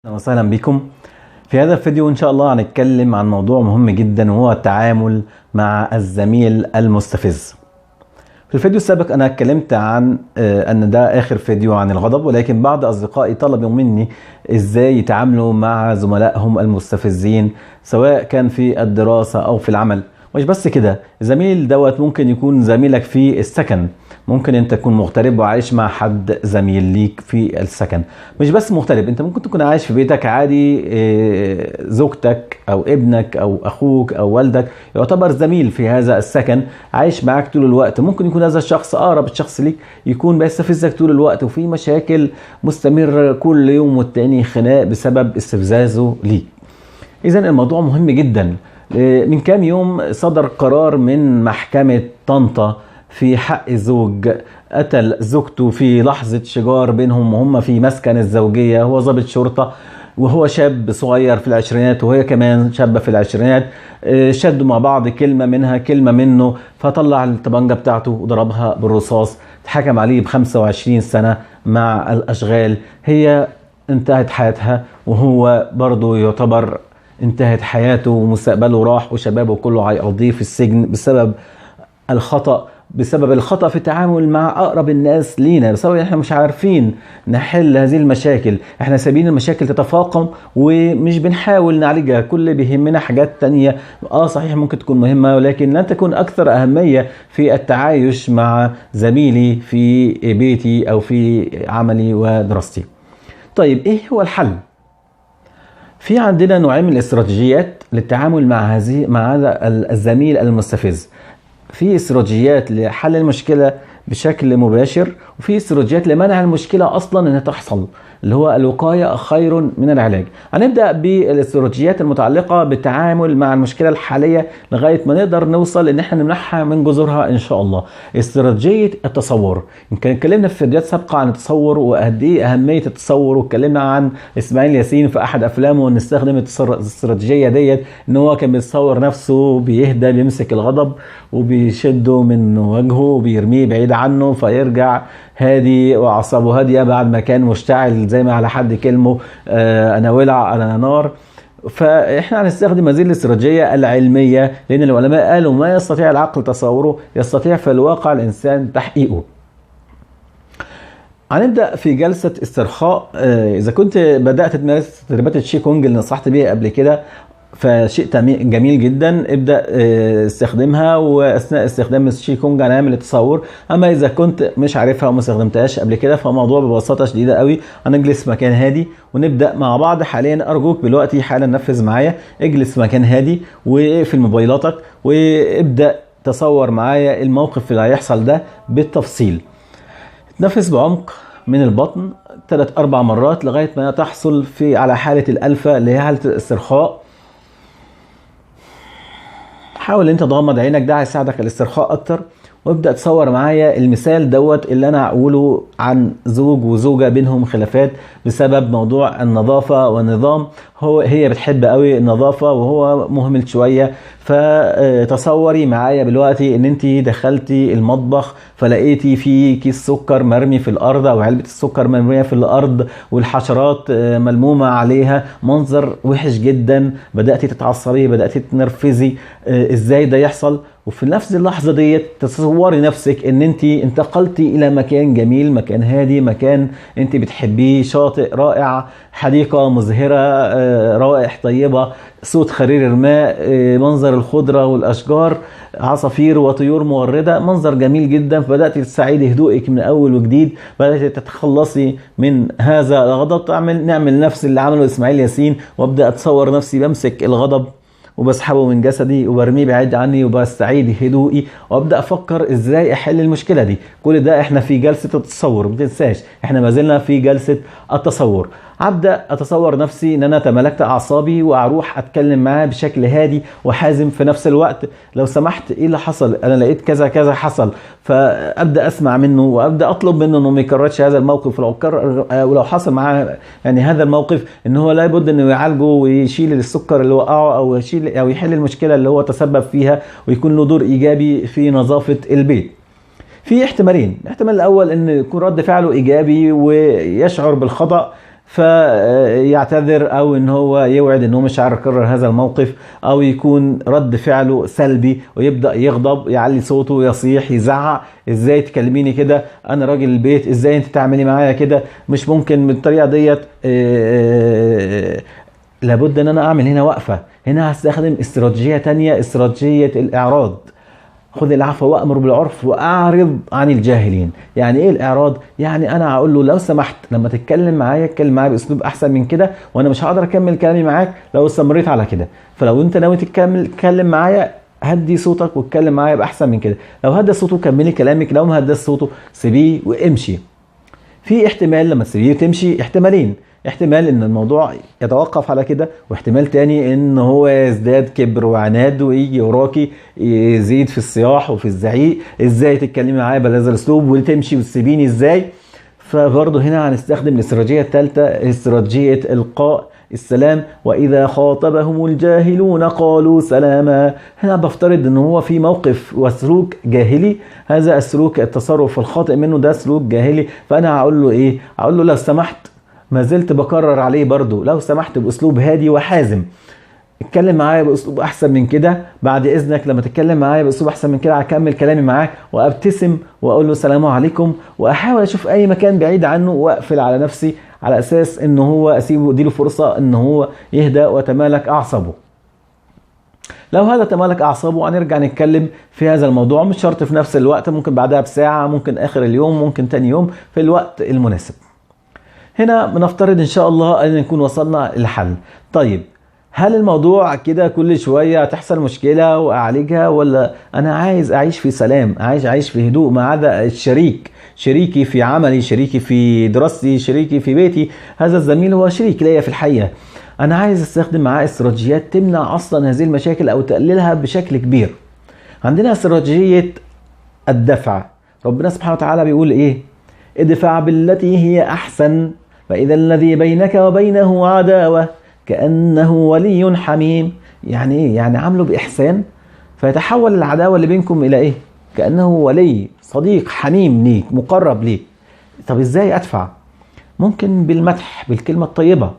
اهلا وسهلا بكم. في هذا الفيديو ان شاء الله هنتكلم عن موضوع مهم جدا وهو التعامل مع الزميل المستفز. في الفيديو السابق انا اتكلمت عن ان ده اخر فيديو عن الغضب، ولكن بعض اصدقائي طلبوا مني ازاي يتعاملوا مع زملائهم المستفزين سواء كان في الدراسة او في العمل. مش بس كده، الزميل دوت ممكن يكون زميلك في السكن، ممكن انت تكون مغترب وعايش مع حد زميل ليك في السكن. مش بس مغترب، انت ممكن تكون عايش في بيتك عادي، زوجتك او ابنك او اخوك او والدك يعتبر زميل في هذا السكن، عايش معاك طول الوقت. ممكن يكون هذا الشخص اقرب الشخص ليك يكون بيستفزك طول الوقت، وفي مشاكل مستمرة كل يوم والتاني، خناق بسبب استفزازه ليك. اذا الموضوع مهم جدا. من كام يوم صدر قرار من محكمة طنطا في حق زوج قتل زوجته في لحظة شجار بينهم وهم في مسكن الزوجية. هو ضابط شرطة وهو شاب صغير في العشرينات وهي كمان شابة في العشرينات. شدوا مع بعض، كلمة منها كلمة منه، فطلع الطبنجة بتاعته وضربها بالرصاص. اتحكم عليه ب25 سنة مع الأشغال. هي انتهت حياتها وهو برضو يعتبر انتهت حياته ومستقبله راح وشبابه كله هيقضيه في السجن بسبب الخطأ في التعامل مع أقرب الناس لينا، بسبب احنا مش عارفين نحل هذه المشاكل. احنا سايبين المشاكل تتفاقم ومش بنحاول نعالجها. كل اللي بيهمنا حاجات تانية صحيح ممكن تكون مهمة، ولكن لن تكون أكثر أهمية في التعايش مع زميلي في بيتي أو في عملي ودراستي. طيب ايه هو الحل؟ في عندنا نوعين من الاستراتيجيات للتعامل مع هذا الزميل المستفز. في استراتيجيات لحل المشكلة بشكل مباشر، وفي استراتيجيات لمنع المشكلة أصلا أنها تحصل، اللي هو الوقاية خير من العلاج. هنبدأ بالاستراتيجيات المتعلقة بالتعامل مع المشكلة الحالية لغاية ما نقدر نوصل ان احنا نمنعها من جذورها ان شاء الله. استراتيجية التصور. يمكن اتكلمنا في فيديوهات سابقة عن التصور وقد ايه أهمية التصور، واتكلمنا عن اسماعيل ياسين في أحد أفلامه ان استخدم الاستراتيجية ديت، ان هو كان بيتصور نفسه بيهدى، بيمسك الغضب وبيشده من وجهه وبيرميه بعيد عنه فيرجع هادي واعصابه هاديه بعد ما كان مشتعل زي ما على حد كلمه انا ولع انا نار. فاحنا هنستخدم هذه الاستراتيجيه العلميه، لان العلماء قالوا ما يستطيع العقل تصوره يستطيع في الواقع الانسان تحقيقه. هنبدا في جلسه استرخاء. اذا كنت بدات تمارس تدريبات الشي كونج اللي نصحت بيها قبل كده فشيء جميل جدا، ابدأ استخدمها، واثناء استخدام الشي كونج هنعمل التصور. اما اذا كنت مش عارفها وما استخدمتهاش قبل كده فالموضوع ببساطه شديده قوي. هنجلس في مكان هادي ونبدا مع بعض حاليا. ارجوك دلوقتي حالا نفذ معايا، اجلس في مكان هادي واقفل موبايلاتك وابدا تصور معايا الموقف اللي هيحصل ده بالتفصيل. تنفس بعمق من البطن 3-4 مرات لغايه ما تحصل على حاله الالفا اللي هي حاله الاسترخاء. حاول انت تغمض عينك، ده هيساعدك على الاسترخاء اكتر. وابدأ تصور معايا المثال دوت اللي انا هقوله عن زوج وزوجة بينهم خلافات بسبب موضوع النظافة والنظام. هي بتحب قوي النظافة وهو مهمل شوية. فتصوري معايا دلوقتي ان انت دخلتي المطبخ فلقيتي في كيس سكر مرمي في الارض او علبة السكر مرمية في الارض والحشرات ملمومة عليها. منظر وحش جدا، بدأتي تتعصبي، بدأتي تنرفزي. ازاي ده يحصل؟ وفي نفس اللحظة ديت تصوري نفسك ان انت انتقلتي الى مكان جميل، مكان هادي، مكان انت بتحبيه، شاطئ رائع، حديقة مزهرة، روائح طيبة، صوت خرير الماء، منظر الخضرة والاشجار، عصافير وطيور موردة، منظر جميل جدا. فبدأت تستعيدي هدوءك من اول وجديد، بدأت تتخلصي من هذا الغضب. نعمل نفس اللي عمله اسماعيل ياسين، وابدأ اتصور نفسي بمسك الغضب وبسحبه من جسدي وبرميه بعيد عني وبستعيد هدوئي وابدا افكر ازاي احل المشكله دي. كل ده احنا في جلسه التصور، ما تنساش احنا ما زلنا في جلسه التصور. ابدا اتصور نفسي ان انا تملكت اعصابي واروح اتكلم معاه بشكل هادي وحازم في نفس الوقت. لو سمحت ايه اللي حصل؟ انا لقيت كذا كذا حصل. فابدا اسمع منه وابدا اطلب منه انه ما يكررش هذا الموقف. ولو حصل معاه يعني هذا الموقف ان هو لابد انه يعالجه ويشيل السكر اللي وقعه او يحل المشكله اللي هو تسبب فيها، ويكون له دور ايجابي في نظافه البيت. في احتمالين. الاحتمال الاول ان يكون رد فعله ايجابي ويشعر بالخطأ فيعتذر او ان هو يوعد ان هو مش هيكرر هذا الموقف، او يكون رد فعله سلبي ويبدا يغضب، يعلي صوته، يصيح، يزعق. ازاي تكلميني كده؟ انا راجل البيت، ازاي انت تعملي معايا كده؟ مش ممكن بالطريقه ديت. لابد ان انا اعمل هنا وقفه. هنا هستخدم استراتيجيه تانية، استراتيجيه الاعراض. خذ العفو وأمر بالعرف وأعرض عن الجاهلين. يعني إيه الإعراض؟ يعني أنا هقول له لو سمحت لما تتكلم معايا اتكلم معايا بأسلوب أحسن من كده، وأنا مش هقدر أكمل كلامي معاك لو استمريت على كده. فلو أنت ناوي تتكلم معايا هدي صوتك واتكلم معايا بأحسن من كده. لو هدى صوته كملي كلامك، لو ما هداش صوته سيبيه وامشي. في احتمال لما تسيبيه وتمشي احتمالين: احتمال ان الموضوع يتوقف على كده، واحتمال تاني ان هو يزداد كبر وعناد ويجي وراكي يزيد في الصياح وفي الزعيق. ازاي تتكلمي معايا بهذا الاسلوب وتمشي وتسيبيني ازاي؟ فبرضه هنا هنستخدم الاستراتيجيه الثالثه، استراتيجيه القاء السلام. واذا خاطبهم الجاهلون قالوا سلاما. هنا بفترض ان هو في موقف وسلوك جاهلي، هذا السلوك التصرف الخاطئ منه ده سلوك جاهلي، فانا هقول له ايه؟ هقول له لو سمحت، ما زلت بكرر عليه برضو، لو سمحت باسلوب هادي وحازم اتكلم معايا باسلوب احسن من كده. بعد اذنك لما تتكلم معايا باسلوب احسن من كده هكمل كلامي معاك وابتسم واقول له السلام عليكم، واحاول اشوف اي مكان بعيد عنه واقفل على نفسي على اساس ان هو اسيبه، اديله فرصه ان هو يهدى وتمالك اعصابه. لو هذا تمالك اعصابه هنرجع نتكلم في هذا الموضوع، مش شرط في نفس الوقت، ممكن بعدها بساعه، ممكن اخر اليوم، ممكن تاني يوم، في الوقت المناسب. هنا بنفترض ان شاء الله ان نكون وصلنا لحل. طيب هل الموضوع كده كل شوية تحصل مشكلة واعالجها، ولا انا عايز اعيش في سلام، عايز اعيش في هدوء مع هذا الشريك، شريكي في عملي، شريكي في دراستي، شريكي في بيتي، هذا الزميل هو شريك ليا في الحياة. انا عايز استخدم معاه استراتيجيات تمنع اصلا هذه المشاكل او تقللها بشكل كبير. عندنا استراتيجية الدفع. ربنا سبحانه وتعالى بيقول ايه؟ ادفع بالتي هي احسن فإذا الذي بينك وبينه عداوة كأنه ولي حميم. يعني ايه؟ يعني عامله بإحسان فيتحول العداوة اللي بينكم إلى ايه؟ كأنه ولي صديق حميم ليك، مقرب ليك. طب ازاي أدفع؟ ممكن بالمدح، بالكلمة الطيبة.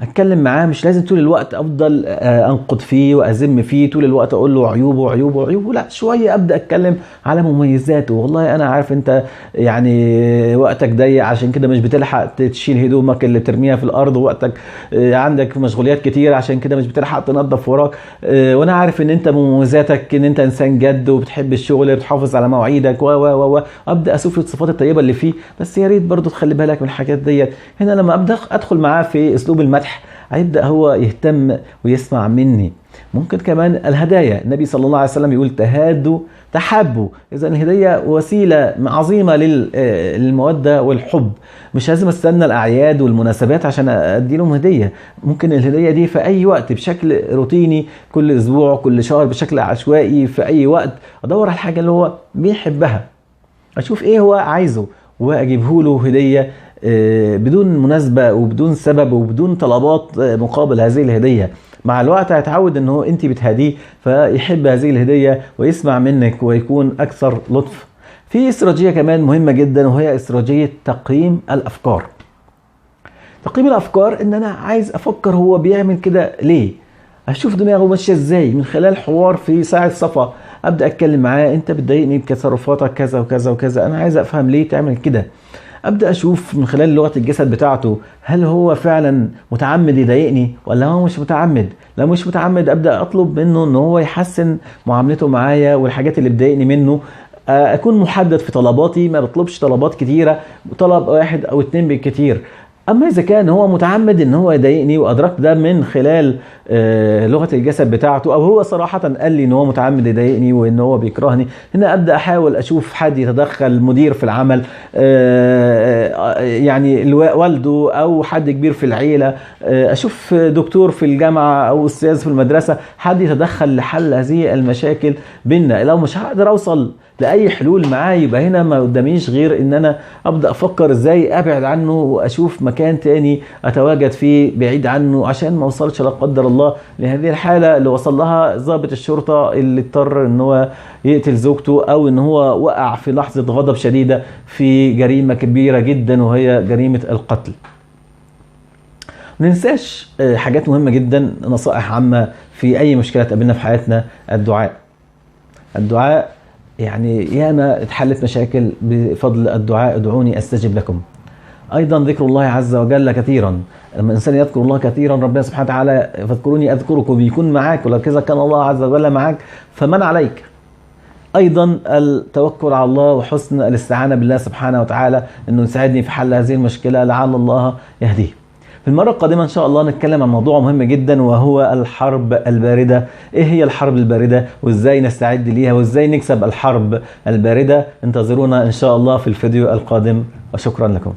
اتكلم معاه، مش لازم طول الوقت افضل انقد فيه وازم فيه طول الوقت اقول له عيوبه عيوبه عيوبه، لا، شويه ابدا اتكلم على مميزاته. والله انا عارف انت يعني وقتك ضيق عشان كده مش بتلحق تشيل هدومك اللي ترميها في الارض، وقتك عندك مشغوليات كتير عشان كده مش بتلحق تنظف وراك، وانا عارف ان انت مميزاتك ان انت انسان جد وبتحب الشغل، بتحافظ على مواعيدك و ابدا اشوف الصفات الطيبه اللي فيه. بس يا ريت برضه تخلي بالك من الحاجات ديت. هنا لما ابدا ادخل معاه في اسلوب المدح هيبدأ هو يهتم ويسمع مني. ممكن كمان الهدايا. النبي صلى الله عليه وسلم يقول تهادوا تحبوا. إذا الهدية وسيلة عظيمة للمودة والحب. مش لازم استنى الأعياد والمناسبات عشان أدي لهم هدية. ممكن الهدية دي في أي وقت بشكل روتيني، كل أسبوع، كل شهر، بشكل عشوائي، في أي وقت أدور على الحاجة اللي هو بيحبها، أشوف إيه هو عايزه وأجيبه له هدية بدون مناسبة وبدون سبب وبدون طلبات مقابل هذه الهدية. مع الوقت هيتعود ان هو انت بتهديه فيحب هذه الهدية ويسمع منك ويكون اكثر لطف. في استراتيجية كمان مهمة جدا وهي استراتيجية تقييم الافكار. تقييم الافكار ان انا عايز افكر هو بيعمل كده ليه، اشوف دماغه ماشية ازاي من خلال حوار في ساعة صفا. ابدا اتكلم معاه، انت بتضايقني بتصرفاتك كذا وكذا وكذا، انا عايز افهم ليه تعمل كده. ابدا اشوف من خلال لغه الجسد بتاعته هل هو فعلا متعمد يضايقني ولا هو مش متعمد. لو مش متعمد ابدا اطلب منه ان هو يحسن معاملته معايا والحاجات اللي بتضايقني منه. اكون محدد في طلباتي، ما بطلبش طلبات كتيره، طلب واحد او اتنين بالكتير. اما اذا كان هو متعمد ان هو يضايقني وادركت ده من خلال لغه الجسد بتاعته، او هو صراحه قال لي ان هو متعمد يضايقني وان هو بيكرهني، هنا ابدا احاول اشوف حد يتدخل، مدير في العمل، يعني والده او حد كبير في العيله، اشوف دكتور في الجامعه او استاذ في المدرسه، حد يتدخل لحل هذه المشاكل بينا. لو مش هقدر اوصل لاي حلول معاه يبقى هنا ما قداميش غير ان انا ابدا افكر ازاي ابعد عنه واشوف مكان تاني اتواجد فيه بعيد عنه عشان ما اوصلش لا قدر الله لهذه الحاله اللي وصل لها ضابط الشرطه اللي اضطر ان هو يقتل زوجته، او ان هو وقع في لحظه غضب شديده في جريمه كبيره جدا وهي جريمه القتل. ما ننساش حاجات مهمة جدا، نصائح عامة في أي مشكلة تقابلنا في حياتنا. الدعاء يعني ياما اتحلت مشاكل بفضل الدعاء. ادعوني أستجب لكم. أيضا ذكر الله عز وجل كثيرا. لما الإنسان يذكر الله كثيرا، ربنا سبحانه وتعالى فاذكروني أذكركم، بيكون معاك، ولو كذا كان الله عز وجل معاك فمن عليك. أيضا التوكل على الله وحسن الاستعانة بالله سبحانه وتعالى أنه يساعدني في حل هذه المشكلة، لعل الله يهديه. في المرة القادمة إن شاء الله نتكلم عن موضوع مهم جدا، وهو الحرب الباردة. إيه هي الحرب الباردة وإزاي نستعد ليها وإزاي نكسب الحرب الباردة؟ انتظرونا إن شاء الله في الفيديو القادم، وشكرا لكم.